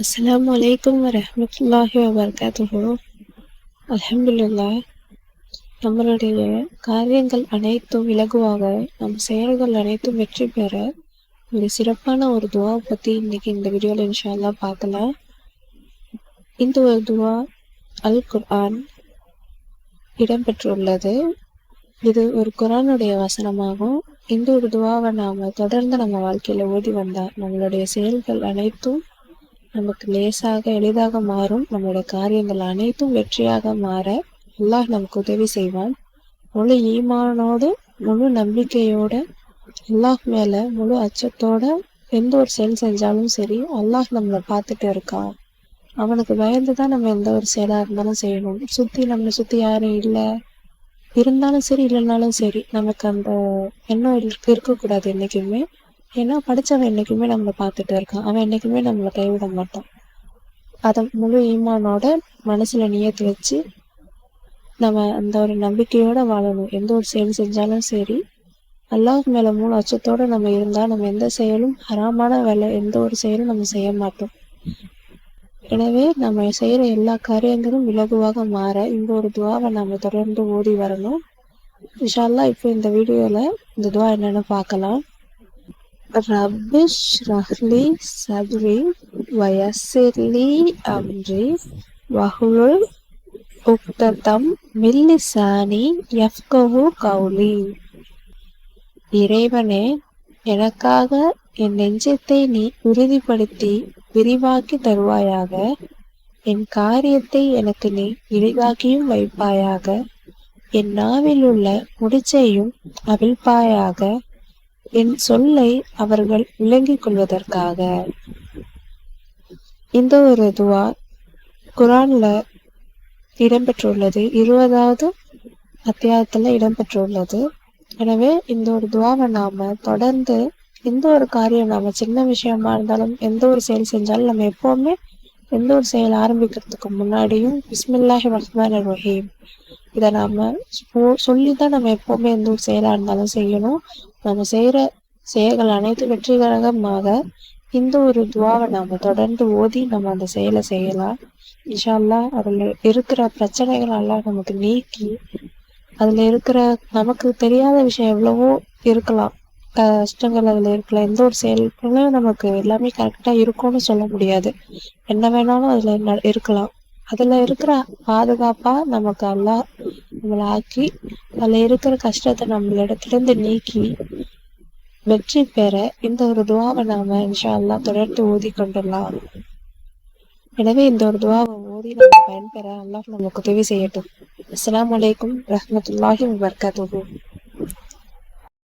அஸ்ஸலாமு அலைக்கும் வரஹ்மத்துல்லாஹி வபரகாத்துஹு. அல்ஹம்துலில்லாஹ். நம்மளுடைய காரியங்கள் அனைத்தும் இலகுவாக, நம் செயல்கள் அனைத்தும் வெற்றி பெற ஒரு சிறப்பான ஒரு துவா பற்றி இன்னைக்கு இந்த வீடியோவில் இன்ஷா அல்லாஹ் பார்க்கலாம். இந்த ஒரு துவா அல் குர்ஆன் இடம்பெற்றுள்ளது. இது ஒரு குர்ஆனுடைய வசனமாகும். இந்த ஒரு துவாவை நாம் தொடர்ந்து நம்ம வாழ்க்கையில் ஓதி வந்தால் நம்மளுடைய செயல்கள் அனைத்தும் நமக்கு லேசாக எளிதாக மாறும். நம்மளுடைய காரியங்கள் அனைத்தும் வெற்றியாக மாற அல்லாஹ் நமக்கு உதவி செய்வான். முழு ஈமானோடு, முழு நம்பிக்கையோட, அல்லாஹ் மேல முழு அச்சத்தோட எந்த ஒரு செயல் செஞ்சாலும் சரி, அல்லாஹ் நம்மளை பார்த்துட்டு இருக்கான். அவனுக்கு பயந்துதான் நம்ம எந்த ஒரு செயலா இருந்தாலும் செய்யணும். நம்மளை சுத்தி யாரும் இல்லை இருந்தாலும் சரி, இல்லைனாலும் சரி, நமக்கு அந்த எண்ணம் இருக்கக்கூடாது என்னைக்குமே. ஏன்னா படிச்சவன் என்னைக்குமே நம்மளை பார்த்துட்டு இருக்கான். அவன் என்னைக்குமே நம்மளை கைவிட மாட்டான். அதை முழு ஈமானோட மனசுல நியத்து வச்சு நம்ம அந்த ஒரு நம்பிக்கையோட வாழணும். எந்த ஒரு செயல் செஞ்சாலும் சரி, அல்லாஹ் மேல முழு அச்சத்தோட நம்ம இருந்தா நம்ம எந்த செயலும், ஹராமான வேலை எந்த ஒரு செயலும் நம்ம செய்ய மாட்டோம். எனவே நம்ம செய்யற எல்லா காரியங்களும் இலகுவாக மாற இந்த ஒரு துவாவை நம்ம தொடர்ந்து ஓதி வரணும். இன்ஷா அல்லாஹ் இப்போ இந்த வீடியோல இந்த துவா என்னன்னு பார்க்கலாம். ரப்பி ஷ்ரஹ்லி சத்ரி வயஸ்ஸிர்லி அம்ரி வஹ்லுல் உக்ததம் மின் லிசானி யஃப்கஹு கௌலி. இறைவனே, எனக்காக என் நெஞ்சத்தை நீ உறுதிப்படுத்தி விரிவாக்கி தருவாயாக. என் காரியத்தை எனக்கு நீ எளிதாக்கியும் வைப்பாயாக. என் நாவில் உள்ள முடிச்சையும் அவிழ்ப்பாயாக. என் சொல்லை அவர்கள் விளங்கிக் கொள்வதற்காக. இந்த ஒரு துவா குர்ஆன்ல இடம்பெற்றுள்ளது. 20வது அத்தியாயத்துல இடம்பெற்றுள்ளது. எனவே இந்த ஒரு துவாவை நாம தொடர்ந்து எந்த ஒரு காரியம், நாம சின்ன விஷயமா இருந்தாலும் எந்த ஒரு செயல் செஞ்சாலும் நம்ம எப்பவுமே எந்த ஒரு செயல் ஆரம்பிக்கிறதுக்கு முன்னாடியும் பிஸ்மில்லாஹி ரஹ்மானிர் ரஹீம் இதை நாம சொல்லிதான் நம்ம எப்பவுமே எந்த ஒரு செயலா இருந்தாலும் செய்யணும். நம்ம செய்யற செயல்கள் அனைத்தும் வெற்றிகரமாக இந்த ஒரு துவாவை நாம தொடர்ந்து ஓதி நம்ம அந்த செயலை செய்யலாம். இன்ஷா அல்லாஹ் அதுல இருக்கிற பிரச்சனைகள் எல்லாம் நமக்கு நீக்கி, அதுல இருக்கிற நமக்கு தெரியாத விஷயம் எவ்வளவோ இருக்கலாம், கஷ்டங்கள் அதுல இருக்கலாம். எந்த ஒரு செயலுக்குமே நமக்கு எல்லாமே கரெக்டா இருக்கும்னு சொல்ல முடியாது. என்ன வேணாலும் அதுல இருக்கலாம். அதுல இருக்கிற பாதுகாப்பா நமக்கு அல்லாஹ் நம்மளை ஆக்கி, அதுல இருக்கிற கஷ்டத்தை நம்மளிடத்திலிருந்து நீக்கி வெற்றி பெற இந்த ஒரு துவாவை நாம இன்ஷா அல்லாஹ் தொடர்ந்து ஓதி கொண்டுள்ளோம். எனவே இந்த ஒரு துவாவை ஓதி நம்ம பயன்பெற அல்லாஹ் நமக்கு உதவி செய்யட்டும். அஸ்ஸலாமு அலைக்கும் வரஹ்மத்துல்லாஹி வபரகாத்துஹு.